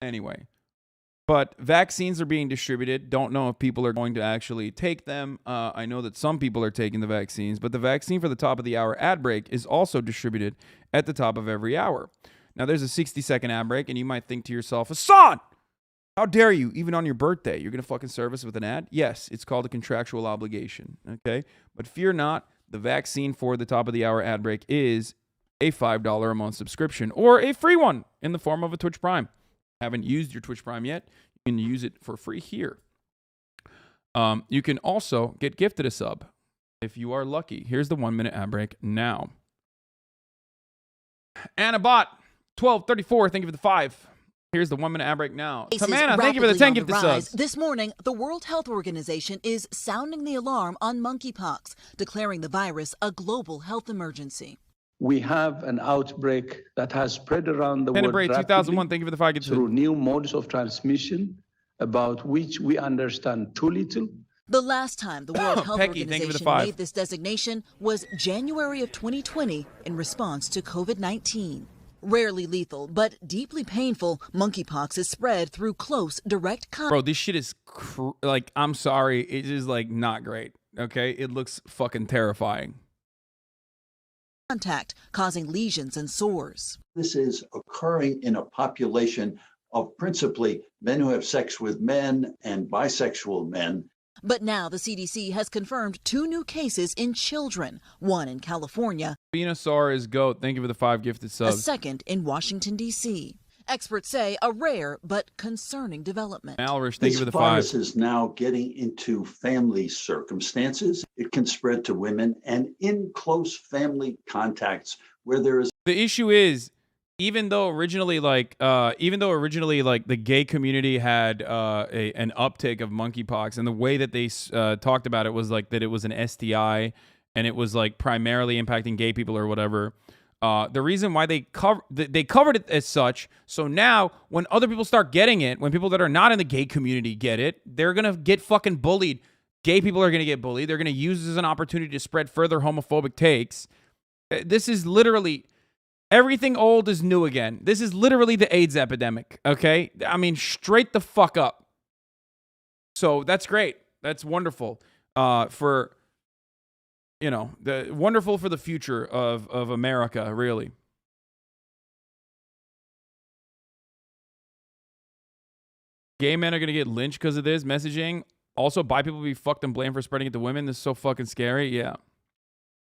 Anyway. But vaccines are being distributed. Don't know if people are going to actually take them. I know that some people are taking the vaccines, but the vaccine for the top of the hour ad break is also distributed at the top of every hour. Now, there's a 60-second ad break, and you might think to yourself, Hasan, how dare you? Even on your birthday, you're going to fucking serve us with an ad? Yes, it's called a contractual obligation, okay? But fear not, the vaccine for the top of the hour ad break is a $5 a month subscription or a free one in the form of a Twitch Prime. Haven't used your Twitch Prime yet, you can use it for free here. You can also get gifted a sub if you are lucky. Here's the 1 minute ad break now. Annabot 1234, thank you for the 5. Here's the 1 minute ad break now. Tamana, thank you for the 10 gifted subs. This morning, the World Health Organization is sounding the alarm on monkeypox, declaring the virus a global health emergency. We have an outbreak that has spread around the world rapidly 2001, thank you for the 5 through new modes of transmission, about which we understand too little. The last time the World Health Pecky, Organization made this designation was January of 2020 in response to COVID-19. Rarely lethal, but deeply painful, monkeypox is spread through close, direct contact. Bro, this shit is, I'm sorry, it is, not great, okay? It looks fucking terrifying. Contact, causing lesions and sores. This is occurring in a population of principally men who have sex with men and bisexual men. But now the CDC has confirmed 2 new cases in children, one in California. Venusaur is GOAT, thank you for the 5 gifted subs. A second in Washington, D.C. Experts say a rare but concerning development. Malrish, thank you for the 5. This virus is now getting into family circumstances. It can spread to women and in close family contacts where there is. The issue is, even though originally the gay community had an uptick of monkeypox, and the way that they talked about it was that it was an STI and it was primarily impacting gay people or whatever. The reason why they covered it as such, so now when other people start getting it, when people that are not in the gay community get it, they're gonna get fucking bullied. Gay people are gonna get bullied. They're gonna use this as an opportunity to spread further homophobic takes. This is literally everything old is new again. This is literally the AIDS epidemic. Okay, I mean straight the fuck up. So that's great. That's wonderful. Wonderful for the future of America, really. Gay men are going to get lynched because of this messaging. Also, bi people be fucked and blamed for spreading it to women. This is so fucking scary. Yeah.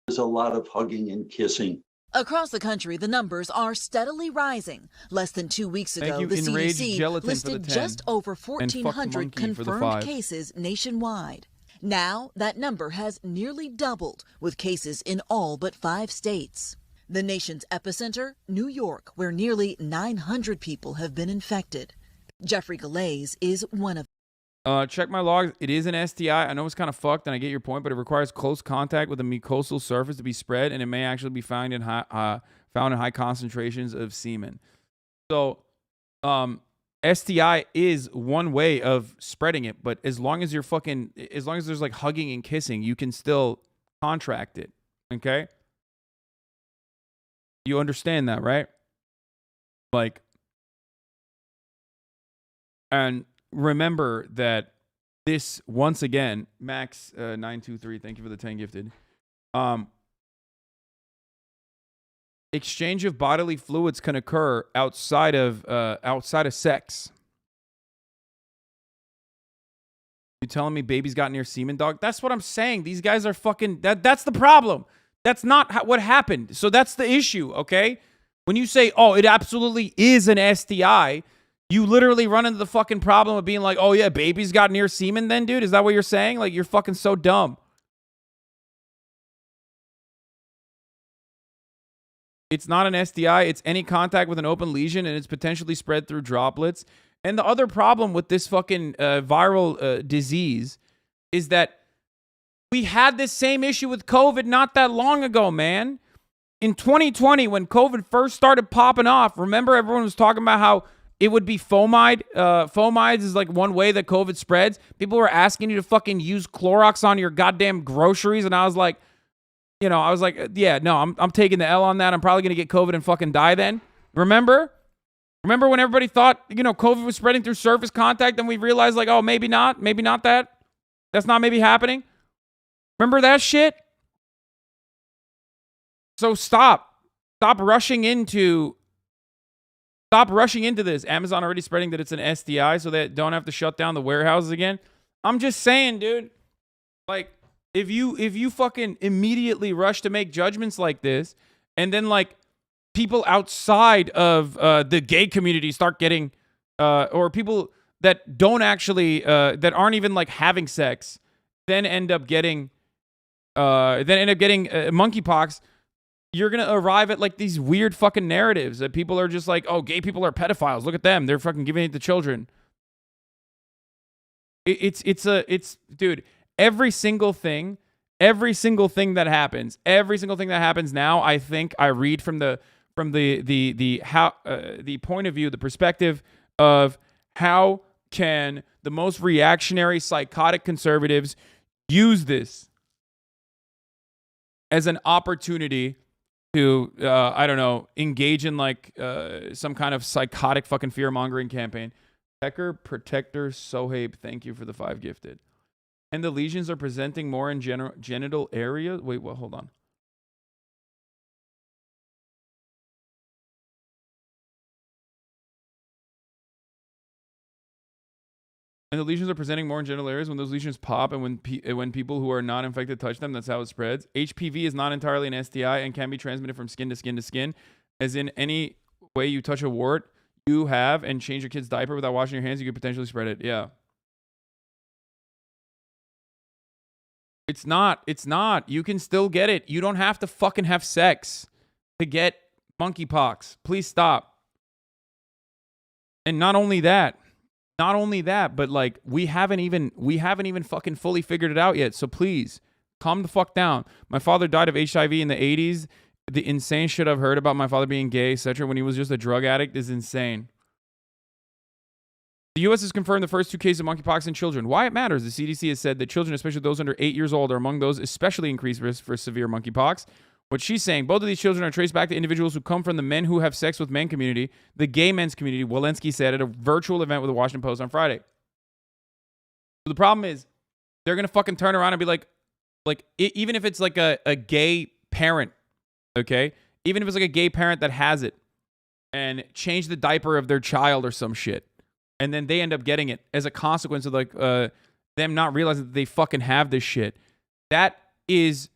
There's a lot of hugging and kissing. Across the country, the numbers are steadily rising. Less than 2 weeks ago, the CDC listed just over 1,400 confirmed cases nationwide. Now, that number has nearly doubled, with cases in all but 5 states. The nation's epicenter, New York, where nearly 900 people have been infected. Jeffrey Galaze is one of them. Check my logs. It is an STI. I know it's kind of fucked, and I get your point, but it requires close contact with a mucosal surface to be spread, and it may actually be found in high concentrations of semen. So, STI is one way of spreading it, but as long as there's hugging and kissing, you can still contract it. Okay? You understand that, right? And remember that this, once again, Max 923, thank you for the 10 gifted. Exchange of bodily fluids can occur outside of sex. You telling me babies got near semen, dog? That's what I'm saying. These guys are fucking. That's the problem. That's not what happened. So that's the issue. Okay. When you say, "Oh, it absolutely is an STI," you literally run into the fucking problem of being like, "Oh yeah, babies got near semen." Then, dude, is that what you're saying? You're fucking so dumb. It's not an STI. It's any contact with an open lesion, and it's potentially spread through droplets. And the other problem with this fucking viral disease is that we had this same issue with COVID not that long ago, man. In 2020, when COVID first started popping off, remember everyone was talking about how it would be fomide. Fomides is one way that COVID spreads. People were asking you to fucking use Clorox on your goddamn groceries, and I was like, yeah, no, I'm taking the L on that. I'm probably going to get COVID and fucking die then. Remember? Remember when everybody thought, COVID was spreading through surface contact, and we realized, like, oh, maybe not that. That's not maybe happening. Remember that shit? So stop rushing into this. Amazon already spreading that it's an STI, so they don't have to shut down the warehouses again. I'm just saying, dude. Like, if you fucking immediately rush to make judgments like this, and then like people outside of the gay community start getting, or people that don't actually, that aren't even like having sex, then end up getting monkeypox, you're going to arrive at like these weird fucking narratives that people are just like, oh, gay people are pedophiles. Look at them. They're fucking giving it to children. Dude, every single thing that happens now, I think I read from the point of view, the perspective of how can the most reactionary, psychotic conservatives use this as an opportunity to, I don't know, engage in like some kind of psychotic fucking fear-mongering campaign. Pecker, Protector, Sohaib, thank you for the 5 gifted. And the lesions are presenting more in genital areas? Wait, well, hold on. And the lesions are presenting more in genital areas when those lesions pop and when people who are not infected touch them. That's how it spreads. HPV is not entirely an STI and can be transmitted from skin to skin to skin. As in any way you touch a wart you have and change your kid's diaper without washing your hands, you could potentially spread it. Yeah. It's not. You can still get it. You don't have to fucking have sex to get monkeypox. Please stop. And not only that, but like we haven't even fucking fully figured it out yet. So please calm the fuck down. My father died of HIV in the 80s. The insane shit I've heard about my father being gay, etc., when he was just a drug addict is insane. The U.S. has confirmed the first 2 cases of monkeypox in children. Why it matters? The CDC has said that children, especially those under 8 years old, are among those especially increased risk for severe monkeypox. What she's saying, both of these children are traced back to individuals who come from the men who have sex with men community, the gay men's community, Walensky said at a virtual event with the Washington Post on Friday. So the problem is, they're going to fucking turn around and be like even if it's like a gay parent, okay? Even if it's like a gay parent that has it, and change the diaper of their child or some shit, and then they end up getting it as a consequence of like them not realizing that they fucking have this shit. That is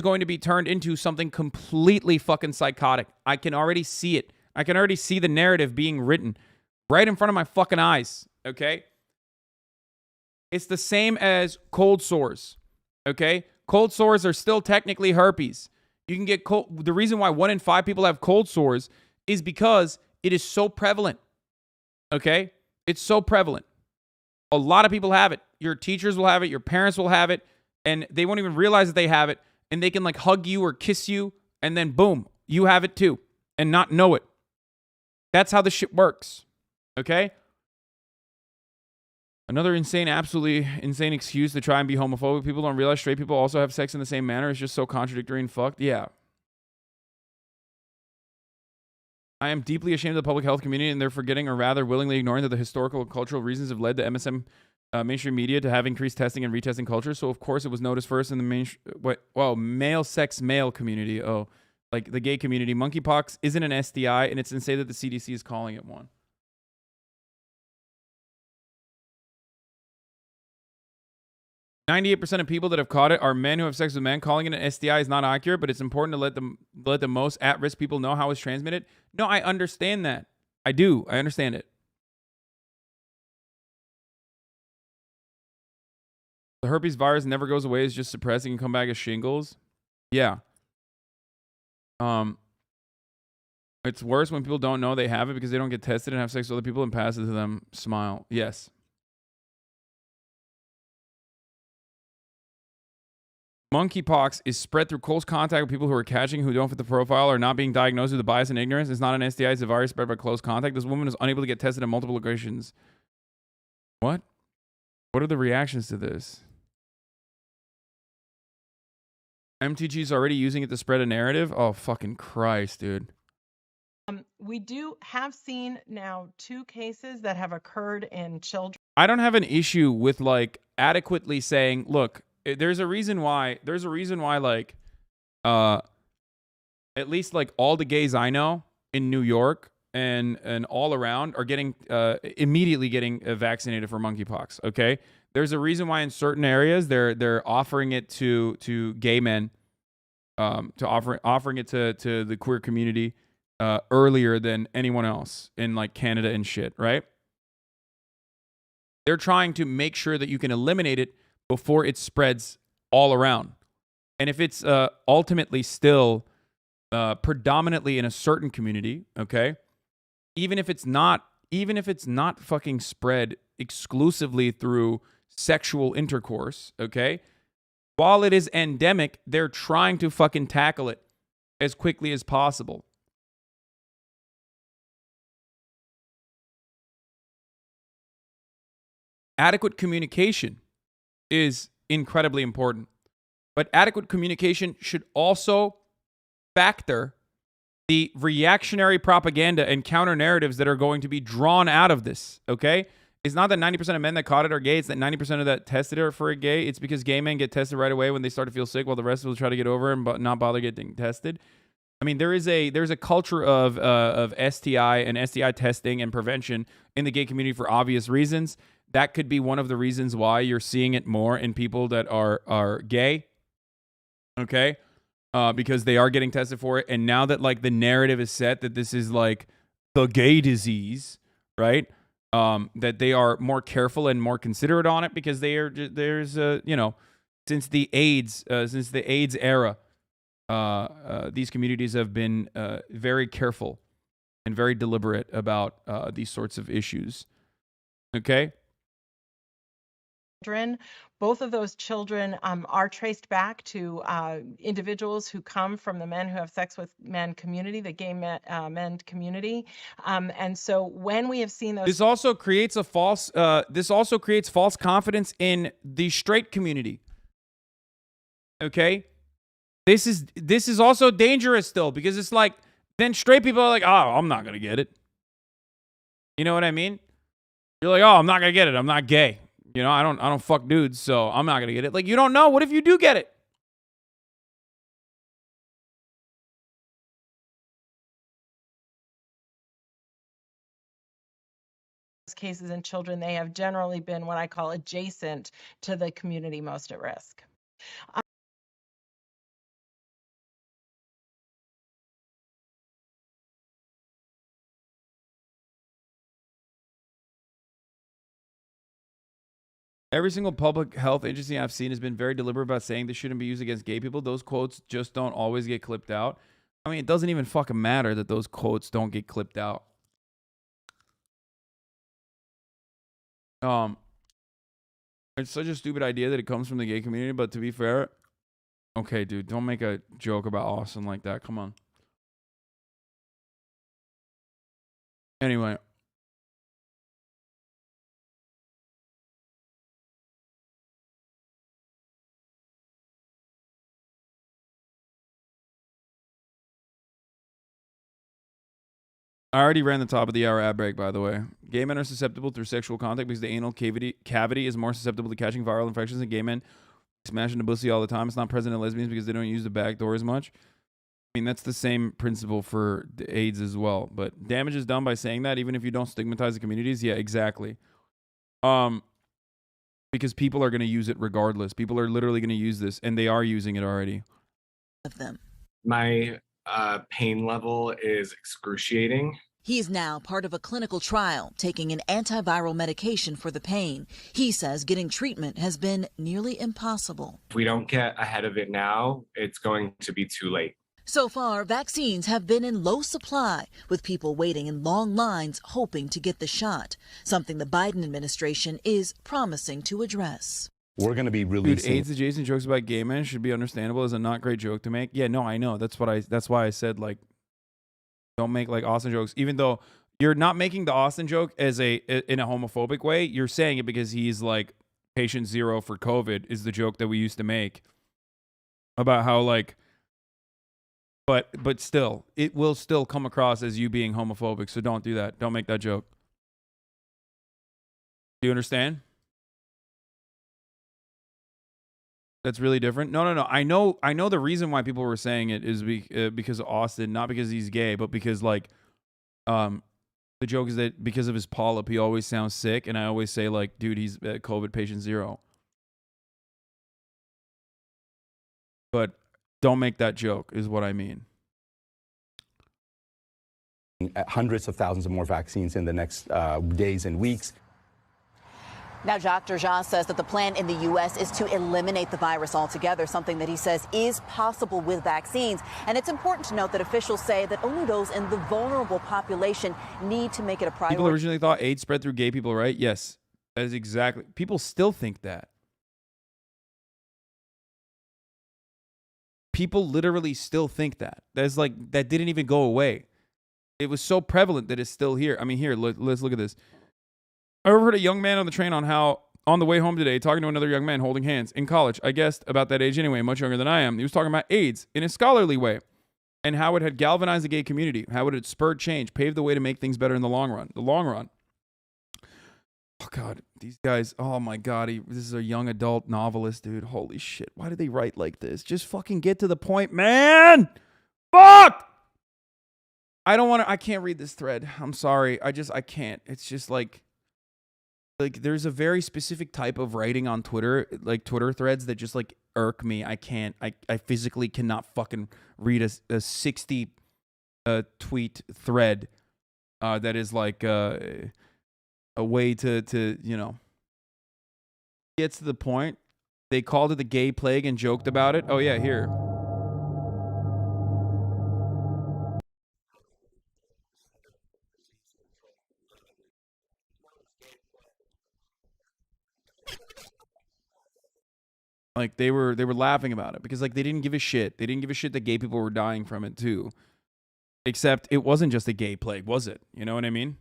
going to be turned into something completely fucking psychotic. I can already see it. I can already see the narrative being written right in front of my fucking eyes, okay? It's the same as cold sores, okay? Cold sores are still technically herpes. You can get cold. The reason why 1 in 5 people have cold sores is because it is so prevalent, okay? It's so prevalent. A lot of people have it. Your teachers will have it. Your parents will have it. And they won't even realize that they have it. And they can like hug you or kiss you. And then boom, you have it too. And not know it. That's how this shit works. Okay? Another absolutely insane excuse to try and be homophobic. People don't realize straight people also have sex in the same manner. It's just so contradictory and fucked. Yeah. I am deeply ashamed of the public health community and they're forgetting or rather willingly ignoring that the historical and cultural reasons have led the MSM mainstream media to have increased testing and retesting culture. So, of course, it was noticed first in the male sex male community. Oh, like the gay community. Monkeypox isn't an STI, and it's insane that the CDC is calling it one. "98% of people that have caught it are men who have sex with men. Calling it an STI is not accurate, but it's important to let the most at-risk people know how it's transmitted." No, I understand that. I do. I understand it. The herpes virus never goes away. It's just suppressed and can come back as shingles. Yeah. It's worse when people don't know they have it because they don't get tested and have sex with other people and pass it to them. Smile. Yes. Monkeypox is spread through close contact with people who are catching who don't fit the profile or not being diagnosed with the bias and ignorance. It's not an STI. It's a virus spread by close contact. This woman is unable to get tested at multiple locations. What? What are the reactions to this? MTG is already using it to spread a narrative? Oh, fucking Christ, dude. We have seen now 2 cases that have occurred in children. I don't have an issue with like adequately saying, look, there's a reason why like at least like all the gays I know in New York and all around are getting immediately getting vaccinated for monkeypox. Okay, there's a reason why in certain areas they're offering it to gay men, offering it to the queer community earlier than anyone else in like Canada and shit, right? They're trying to make sure that you can eliminate it before it spreads all around. And if it's ultimately still predominantly in a certain community, okay, even if it's not fucking spread exclusively through sexual intercourse, okay, while it is endemic, they're trying to fucking tackle it as quickly as possible. Adequate communication is incredibly important, but adequate communication should also factor the reactionary propaganda and counter narratives that are going to be drawn out of this, okay? It's not that 90% of men that caught it are gay. It's that 90% of that tested it for a gay. It's because gay men get tested right away when they start to feel sick, while the rest of us try to get over it and not bother getting tested. I mean, there's a culture of STI and STI testing and prevention in the gay community for obvious reasons. That could be one of the reasons why you're seeing it more in people that are gay, okay? Because they are getting tested for it. And now that like the narrative is set that this is like the gay disease, right? That they are more careful and more considerate on it because since the AIDS era, these communities have been very careful and very deliberate about these sorts of issues. Okay. Both of those children are traced back to individuals who come from the men who have sex with men community, the gay men community. And so when we have seen those, this also creates false confidence in the straight community. Okay, this is also dangerous still, because it's like then straight people are like, oh, I'm not gonna get it. You know what I mean? You're like, oh, I'm not gonna get it. I'm not gay. You know, I don't fuck dudes, so I'm not gonna get it. Like, you don't know. What if you do get it? Cases in children, they have generally been what I call adjacent to the community most at risk. Every single public health agency I've seen has been very deliberate about saying this shouldn't be used against gay people. Those quotes just don't always get clipped out. I mean, it doesn't even fucking matter that those quotes don't get clipped out. It's such a stupid idea that it comes from the gay community, but to be fair, okay, dude, don't make a joke about Austin like that. Come on. Anyway. I already ran the top of the hour ad break, by the way. Gay men are susceptible through sexual contact because the anal cavity is more susceptible to catching viral infections than gay men. Smashing the pussy all the time. It's not present in lesbians because they don't use the back door as much. I mean, that's the same principle for AIDS as well. But damage is done by saying that, even if you don't stigmatize the communities. Yeah, exactly. Because people are going to use it regardless. People are literally going to use this, and they are using it already. Of them. My pain level is excruciating. He's now part of a clinical trial taking an antiviral medication for the pain. He says getting treatment has been nearly impossible. If we don't get ahead of it now, it's going to be too late. So far, vaccines have been in low supply, with people waiting in long lines hoping to get the shot, something the Biden administration is promising to address. We're going to be releasing... Dude, AIDS adjacent jokes about gay men should be understandable as a not great joke to make. Yeah, no, I know. That's why I said, like, don't make like Austin jokes. Even though you're not making the Austin joke as in a homophobic way, you're saying it because he's like patient zero for COVID is the joke that we used to make about how like But still, it will still come across as you being homophobic. So don't do that. Don't make that joke. Do you understand? That's really different. No. I know the reason why people were saying it is because of Austin, not because he's gay, but because like, the joke is that because of his polyp, he always sounds sick, and I always say like, dude, he's COVID patient 0. But don't make that joke, is what I mean. Hundreds of thousands of more vaccines in the next days and weeks. Now, Dr. Jha says that the plan in the U.S. is to eliminate the virus altogether, something that he says is possible with vaccines. And it's important to note that officials say that only those in the vulnerable population need to make it a priority. People originally thought AIDS spread through gay people, right? Yes, that is exactly. People still think that. People literally still think that. That's like, that didn't even go away. It was so prevalent that it's still here. I mean, here, let's look at this. I overheard a young man on the train on the way home today, talking to another young man holding hands in college. I guessed about that age anyway, much younger than I am. He was talking about AIDS in a scholarly way and how it had galvanized the gay community, how it had spurred change, paved the way to make things better in the long run. Oh, God, these guys, oh, my God. This is a young adult novelist, dude. Holy shit. Why do they write like this? Just fucking get to the point, man. Fuck! I can't read this thread. I'm sorry. I can't. It's just like there's a very specific type of writing on Twitter, like Twitter threads that just like irk me. I physically cannot fucking read a 60 tweet thread that is like a way to, you know, get to the point. They called it the gay plague and joked about it. Oh yeah, here. Like they were laughing about it because like they didn't give a shit. They didn't give a shit that gay people were dying from it too. Except it wasn't just a gay plague, was it? You know what I mean?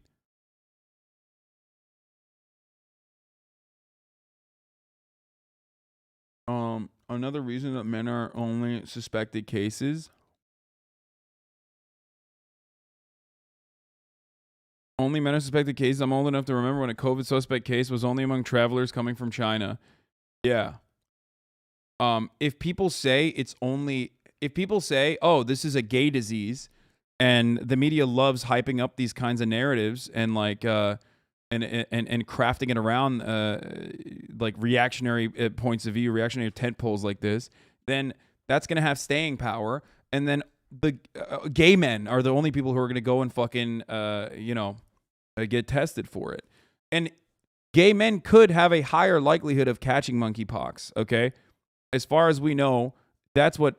Another reason that men are only suspected cases. Only men are suspected cases. I'm old enough to remember when a COVID suspect case was only among travelers coming from China. Yeah. If people say, oh, this is a gay disease, and the media loves hyping up these kinds of narratives and like and crafting it around like reactionary points of view, reactionary tent poles like this, then that's gonna have staying power. And then the gay men are the only people who are gonna go and fucking get tested for it. And gay men could have a higher likelihood of catching monkeypox. Okay. As far as we know, that's what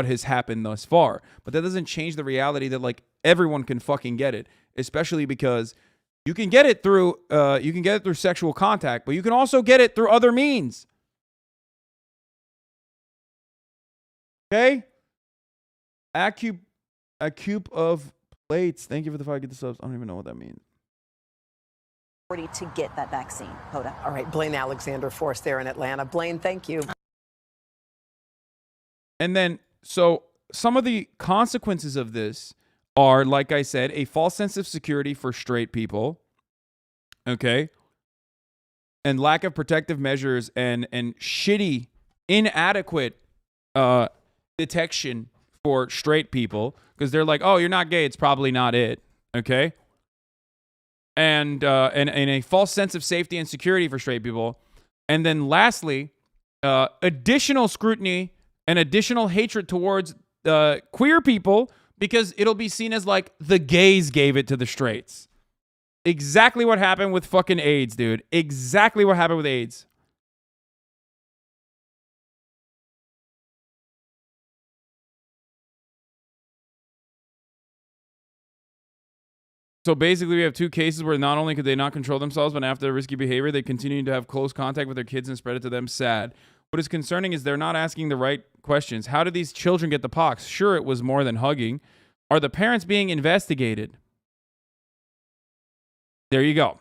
has happened thus far. But that doesn't change the reality that like everyone can fucking get it, especially because you can get it through sexual contact, but you can also get it through other means. Okay? Acube of plates. Thank you for the 5 get the subs. I don't even know what that means. To get that vaccine. Hoda. All right, Blaine Alexander for us there in Atlanta. Blaine, thank you. And then, so some of the consequences of this are, like I said, a false sense of security for straight people, okay, and lack of protective measures and shitty, inadequate detection for straight people because they're like, oh, you're not gay, it's probably not it, okay, and a false sense of safety and security for straight people, and then lastly, additional scrutiny and additional hatred towards queer people because it'll be seen as like the gays gave it to the straights. Exactly what happened with fucking AIDS, dude. Exactly what happened with AIDS. So basically, we have 2 cases where not only could they not control themselves, but after their risky behavior, they continue to have close contact with their kids and spread it to them. Sad. What is concerning is they're not asking the right questions. How did these children get the pox? Sure, it was more than hugging. Are the parents being investigated? There you go.